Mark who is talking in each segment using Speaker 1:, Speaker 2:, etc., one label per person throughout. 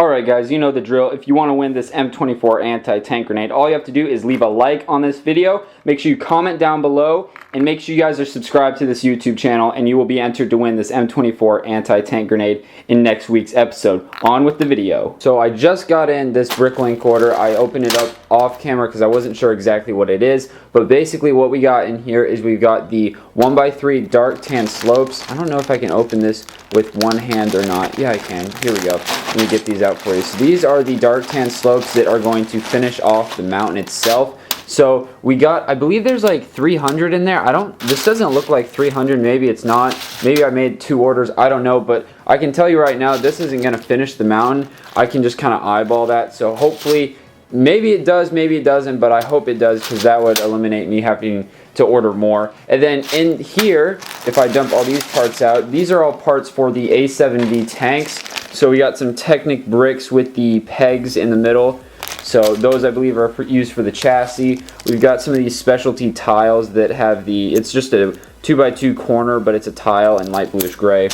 Speaker 1: Alright guys, you know the drill. If you want to win this M24 anti-tank grenade, all you have to do is leave a like on this video, make sure you comment down below, and make sure you guys are subscribed to this YouTube channel, and you will be entered to win this M24 anti-tank grenade in next week's episode. On with the video. So I just got in this BrickLink order. I opened it up off camera because I wasn't sure exactly what it is, but basically what we got in here is we've got the 1x3 dark tan slopes. I don't know if I can open this with one hand or not. Yeah, I can. Here we go. Let me get these out for you. So these are the dark tan slopes that are going to finish off the mountain itself. So we got, I believe there's like 300 in there. This doesn't look like 300. Maybe it's not. Maybe I made 2 orders. I don't know. But I can tell you right now, this isn't going to finish the mountain. I can just kind of eyeball that. So hopefully, maybe it does, maybe it doesn't. But I hope it does, because that would eliminate me having to order more. And then in here, if I dump all these parts out, these are all parts for the A7V tanks. So we got some Technic bricks with the pegs in the middle. So those I believe are used for the chassis. We've got some of these specialty tiles that have it's just a 2x2 corner, but it's a tile in light bluish gray.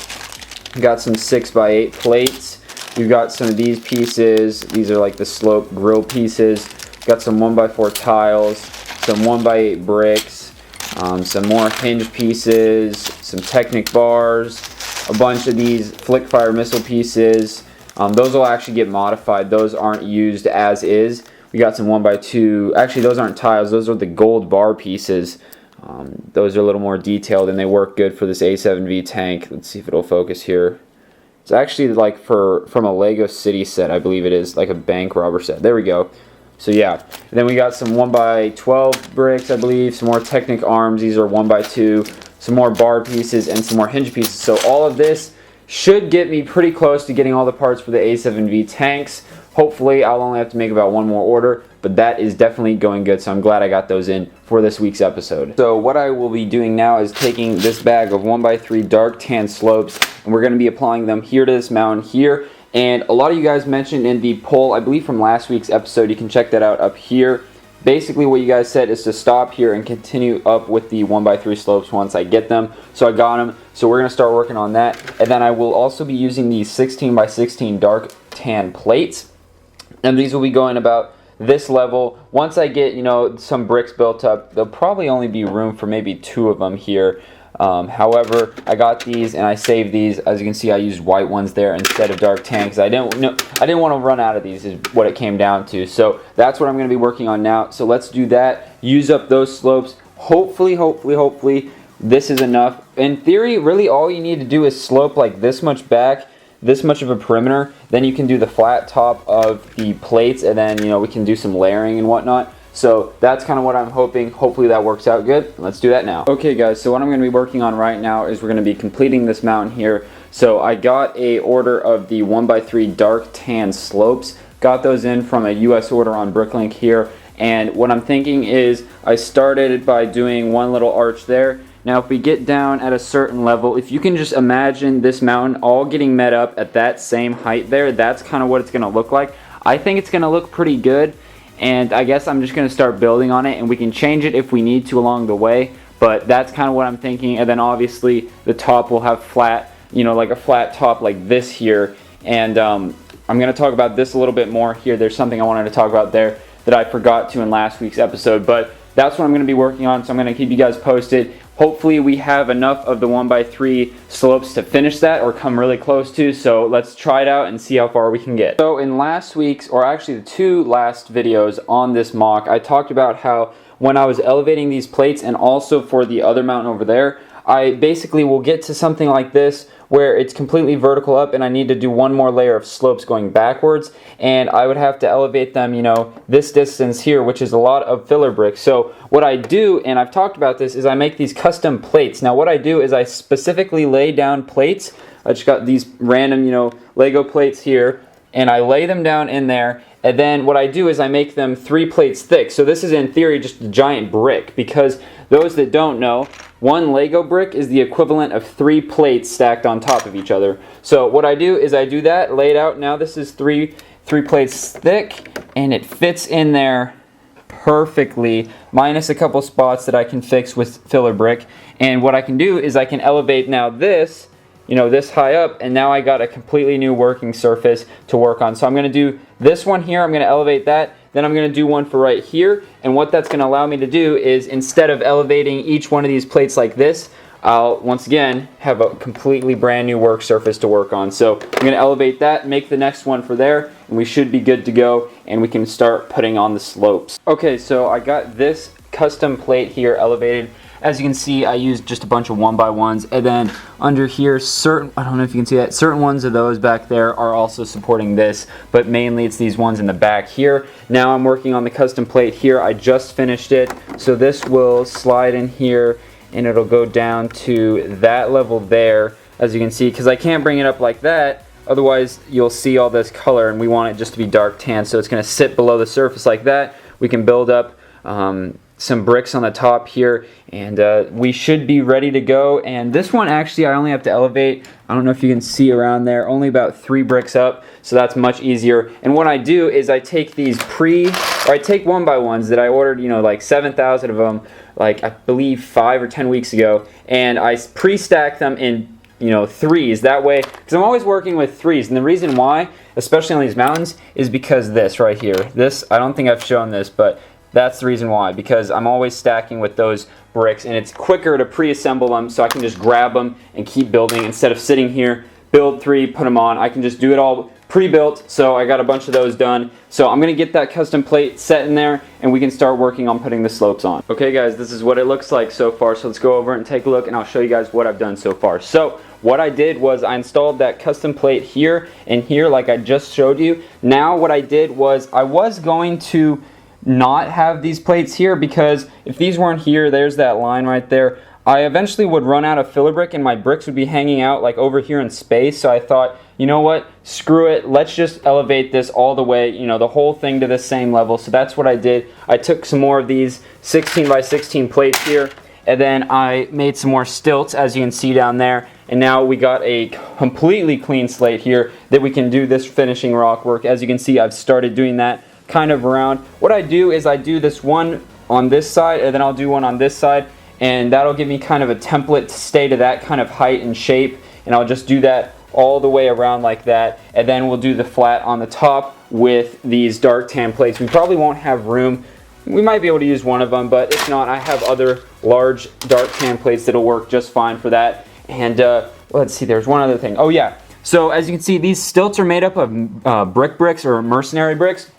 Speaker 1: We've got some 6x8 plates. We've got some of these pieces. These are like the slope grill pieces. Got some 1x4 tiles, some 1x8 bricks, some more hinge pieces, some Technic bars, a bunch of these flick fire missile pieces. Those will actually get modified. Those aren't used as is. We got some 1x2. Actually, those aren't tiles. Those are the gold bar pieces. Those are a little more detailed, and they work good for this A7V tank. Let's see if it'll focus here. It's actually like from a Lego City set, I believe it is, like a bank robber set. There we go. So yeah. And then we got some 1x12 bricks, I believe. Some more Technic arms. These are 1x2. Some more bar pieces and some more hinge pieces. So all of this should get me pretty close to getting all the parts for the A7V tanks. Hopefully, I'll only have to make about one more order, but that is definitely going good, so I'm glad I got those in for this week's episode. So what I will be doing now is taking this bag of 1x3 dark tan slopes, and we're going to be applying them here to this mountain here. And a lot of you guys mentioned in the poll, I believe from last week's episode, you can check that out up here. Basically what you guys said is to stop here and continue up with the 1x3 slopes once I get them. So I got them. So we're going to start working on that. And then I will also be using these 16x16 dark tan plates. And these will be going about this level. Once I get, some bricks built up, there'll probably only be room for maybe 2 of them here. However, I got these and I saved these. As you can see, I used white ones there instead of dark tan because I didn't want to run out of these, is what it came down to. So that's what I'm going to be working on now. So let's do that. Use up those slopes. Hopefully, this is enough. In theory, really all you need to do is slope like this much back, this much of a perimeter. Then you can do the flat top of the plates, and then we can do some layering and whatnot. So that's kind of what I'm hoping. Hopefully that works out good. Let's do that now. Okay guys, so what I'm going to be working on right now is we're going to be completing this mountain here. So I got a order of the 1x3 dark tan slopes. Got those in from a US order on BrickLink here. And what I'm thinking is I started by doing one little arch there. Now if we get down at a certain level, if you can just imagine this mountain all getting met up at that same height there, that's kind of what it's going to look like. I think it's going to look pretty good. And I guess I'm just going to start building on it, and we can change it if we need to along the way, but that's kind of what I'm thinking. And then obviously the top will have flat, like a flat top like this here. And I'm going to talk about this a little bit more here. There's something I wanted to talk about there that I forgot to in last week's episode, but that's what I'm going to be working on, so I'm going to keep you guys posted. Hopefully we have enough of the 1x3 slopes to finish that, or come really close to, so let's try it out and see how far we can get. So in last week's, or actually the 2 last videos on this mock, I talked about how when I was elevating these plates, and also for the other mountain over there, I basically will get to something like this where it's completely vertical up and I need to do one more layer of slopes going backwards, and I would have to elevate them, this distance here, which is a lot of filler bricks. So what I do, and I've talked about this, is I make these custom plates. Now what I do is I specifically lay down plates. I just got these random, Lego plates here, and I lay them down in there. And then what I do is I make them 3 plates thick. So this is in theory just a giant brick, because those that don't know, 1 Lego brick is the equivalent of 3 plates stacked on top of each other. So what I do is I do that, lay it out. Now this is three plates thick, and it fits in there perfectly, minus a couple spots that I can fix with filler brick. And what I can do is I can elevate now this this high up, and now I got a completely new working surface to work on. So I'm going to do this one here, I'm going to elevate that, then I'm going to do one for right here, and what that's going to allow me to do is, instead of elevating each one of these plates like this, I'll once again have a completely brand new work surface to work on. So I'm going to elevate that, make the next one for there, and we should be good to go, and we can start putting on the slopes. Okay, so I got this custom plate here elevated. As you can see, I used just a bunch of 1x1s, and then under here, I don't know if you can see that, certain ones of those back there are also supporting this, but mainly it's these ones in the back here. Now I'm working on the custom plate here. I just finished it, so this will slide in here, and it'll go down to that level there, as you can see, because I can't bring it up like that, otherwise you'll see all this color, and we want it just to be dark tan, so it's going to sit below the surface like that. We can build up some bricks on the top here, and we should be ready to go. And this one, actually, I only have to elevate, I don't know if you can see around there, only about 3 bricks up, so that's much easier. And what I do is I take these I take 1x1s that I ordered, like 7,000 of them, like I believe 5 or 10 weeks ago, and I pre-stack them in threes, that way, because I'm always working with threes. And the reason why, especially on these mountains, is because this right here, this, I don't think I've shown this, but that's the reason why, because I'm always stacking with those bricks, and it's quicker to pre-assemble them, so I can just grab them and keep building instead of sitting here, build 3, put them on. I can just do it all pre-built, so I got a bunch of those done. So I'm going to get that custom plate set in there, and we can start working on putting the slopes on. Okay guys, this is what it looks like so far, so let's go over and take a look, and I'll show you guys what I've done so far. So what I did was I installed that custom plate here and here like I just showed you. Now what I did was I was going to not have these plates here, because if these weren't here, there's that line right there, I eventually would run out of filler brick and my bricks would be hanging out like over here in space. So I thought, you know what, screw it, let's just elevate this all the way, the whole thing to the same level. So that's what I did. I took some more of these 16x16 plates here, and then I made some more stilts, as you can see down there, and now we got a completely clean slate here that we can do this finishing rock work. As you can see, I've started doing that kind of around. What I do is I do this one on this side, and then I'll do one on this side, and that'll give me kind of a template to stay to that kind of height and shape, and I'll just do that all the way around like that, and then we'll do the flat on the top with these dark tan plates. We probably won't have room. We might be able to use one of them, but if not, I have other large dark tan plates that'll work just fine for that. And let's see, there's one other thing. Oh yeah, so as you can see, these stilts are made up of bricks or mercenary bricks.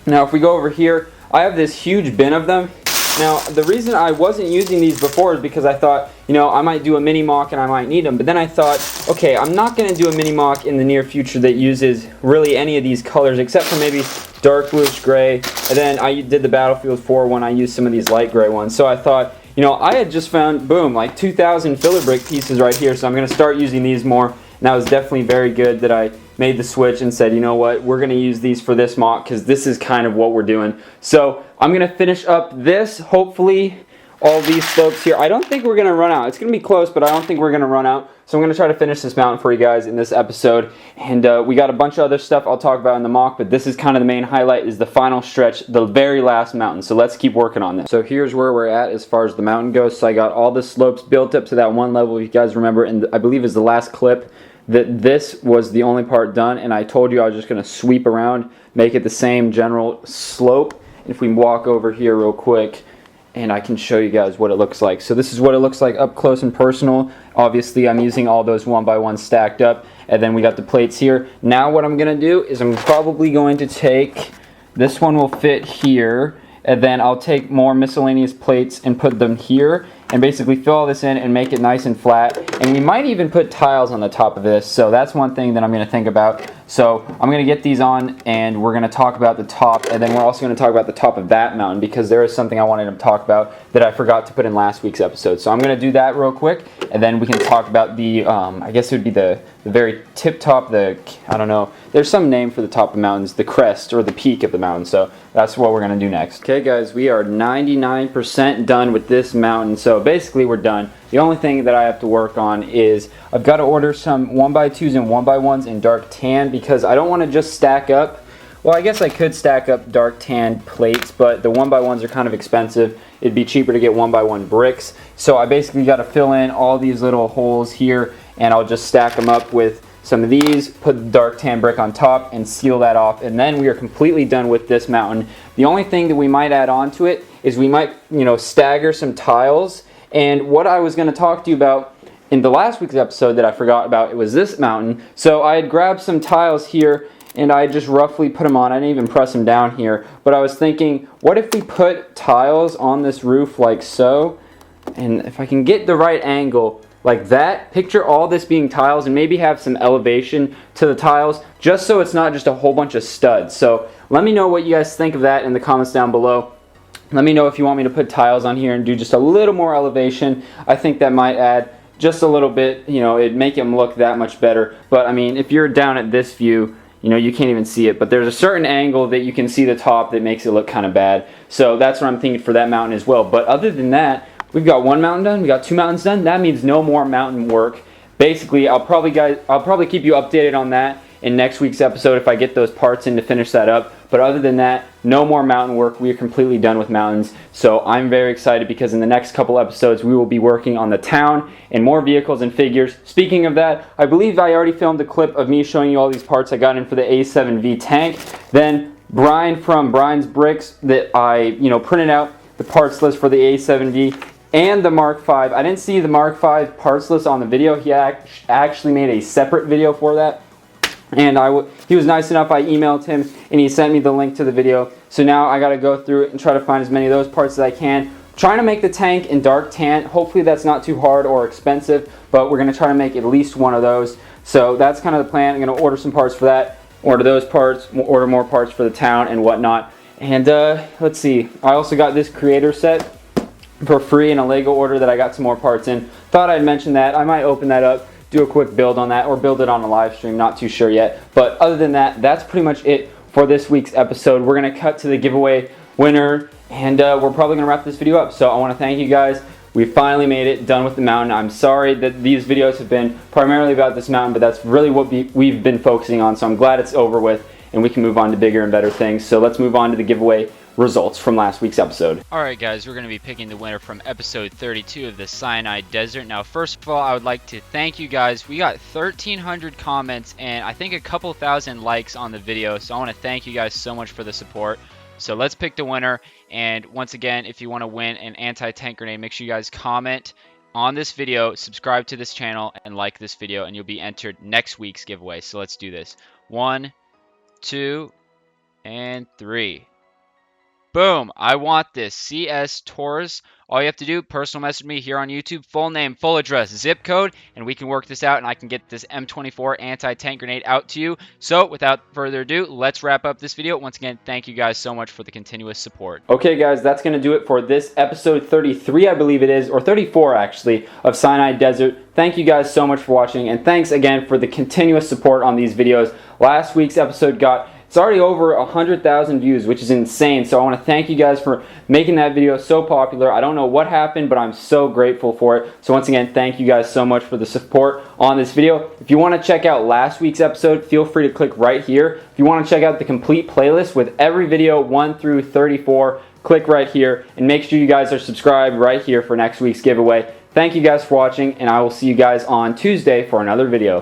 Speaker 1: Now if we go over here, I have this huge bin of them. Now the reason I wasn't using these before is because I thought, I might do a mini mock and I might need them. But then I thought, okay, I'm not going to do a mini mock in the near future that uses really any of these colors except for maybe dark bluish gray. And then I did the Battlefield 4 one, I used some of these light gray ones. So I thought, I had just found, boom, like 2,000 filler brick pieces right here. So I'm going to start using these more. And that was definitely very good that I made the switch and said, you know what, we're going to use these for this mock because this is kind of what we're doing. So I'm going to finish up this, hopefully all these slopes here. I don't think we're going to run out. It's going to be close, but I don't think we're going to run out. So I'm going to try to finish this mountain for you guys in this episode. And we got a bunch of other stuff I'll talk about in the mock, but this is kind of the main highlight, is the final stretch, the very last mountain. So let's keep working on this. So here's where we're at as far as the mountain goes. So I got all the slopes built up to that one level, if you guys remember, and I believe is the last clip, that this was the only part done, and I told you I was just going to sweep around, make it the same general slope. If we walk over here real quick, and I can show you guys what it looks like. So this is what it looks like up close and personal. Obviously I'm using all those 1x1 stacked up, and then we got the plates here. Now what I'm going to do is I'm probably going to take, this one will fit here, and then I'll take more miscellaneous plates and put them here, and basically fill all this in and make it nice and flat. And we might even put tiles on the top of this, so that's one thing that I'm going to think about. So I'm going to get these on, and we're going to talk about the top, and then we're also going to talk about the top of that mountain, because there is something I wanted to talk about that I forgot to put in last week's episode. So I'm going to do that real quick, and then we can talk about the, I guess it would be the very tip top, I don't know, there's some name for the top of the mountains, the crest or the peak of the mountain. So that's what we're going to do next. Okay guys, we are 99% done with this mountain. So basically we're done. The only thing that I have to work on is I've got to order some 1x2s and 1x1s in dark tan, because I don't want to just stack up. Well, I guess I could stack up dark tan plates, but the 1x1s are kind of expensive. It'd be cheaper to get 1x1 bricks. So I basically got to fill in all these little holes here and I'll just stack them up with some of these, put the dark tan brick on top, and seal that off, and then we are completely done with this mountain. The only thing that we might add on to it is we might, stagger some tiles. And what I was going to talk to you about in the last week's episode that I forgot about, it was this mountain. So I had grabbed some tiles here, and I just roughly put them on. I didn't even press them down here, but I was thinking, what if we put tiles on this roof like so? And if I can get the right angle, like that, picture all this being tiles and maybe have some elevation to the tiles just so it's not just a whole bunch of studs. So let me know what you guys think of that in the comments down below. Let me know if you want me to put tiles on here and do just a little more elevation. I think that might add just a little bit, it'd make them look that much better. But I mean, if you're down at this view, you can't even see it, but there's a certain angle that you can see the top that makes it look kind of bad. So that's what I'm thinking for that mountain as well. But other than that, we've got one mountain done, we got two mountains done. That means no more mountain work. Basically, I'll probably keep you updated on that in next week's episode if I get those parts in to finish that up. But other than that, no more mountain work. We are completely done with mountains. So I'm very excited because in the next couple episodes, we will be working on the town and more vehicles and figures. Speaking of that, I believe I already filmed a clip of me showing you all these parts I got in for the A7V tank. Then Brian from Brian's Bricks that I printed out the parts list for the A7V and the Mark V. I didn't see the Mark V parts list on the video. He actually made a separate video for that. And he was nice enough, I emailed him and he sent me the link to the video. So now I got to go through it and try to find as many of those parts as I can. Trying to make the tank in dark tan. Hopefully that's not too hard or expensive, but we're going to try to make at least one of those. So that's kind of the plan. I'm going to order some parts for that, order those parts, order more parts for the town and whatnot. And let's see, I also got this creator set for free in a Lego order that I got some more parts in. Thought I'd mention that. I might open that up, do a quick build on that, or build it on a live stream, not too sure yet. But other than that, that's pretty much it for this week's episode. We're going to cut to the giveaway winner, and we're probably going to wrap this video up. So I want to thank you guys. We finally made it, done with the mountain. I'm sorry that these videos have been primarily about this mountain, but that's really what we've been focusing on. So I'm glad it's over with, and we can move on to bigger and better things. So let's move on to the giveaway results from last week's episode.
Speaker 2: Alright guys, we're going to be picking the winner from episode 32 of the Sinai Desert. Now first of all, I would like to thank you guys. We got 1,300 comments and I think a couple thousand likes on the video, so I want to thank you guys so much for the support. So let's pick the winner, and once again, if you want to win an anti-tank grenade, make sure you guys comment on this video, subscribe to this channel, and like this video, and you'll be entered next week's giveaway. So let's do this. 1, 2, and 3. Boom, I want this. CS Taurus. All you have to do, personal message me here on YouTube, full name, full address, zip code, and we can work this out and I can get this M24 anti-tank grenade out to you. So without further ado, let's wrap up this video. Once again, thank you guys so much for the continuous support.
Speaker 1: Okay guys, that's going to do it for this episode 33, I believe it is, or 34 actually, of Sinai Desert. Thank you guys so much for watching, and thanks again for the continuous support on these videos. Last week's episode it's already over 100,000 views, which is insane. So I want to thank you guys for making that video so popular. I don't know what happened, but I'm so grateful for it. So once again, thank you guys so much for the support on this video. If you want to check out last week's episode, feel free to click right here. If you want to check out the complete playlist with every video 1 through 34, click right here. And make sure you guys are subscribed right here for next week's giveaway. Thank you guys for watching, and I will see you guys on Tuesday for another video.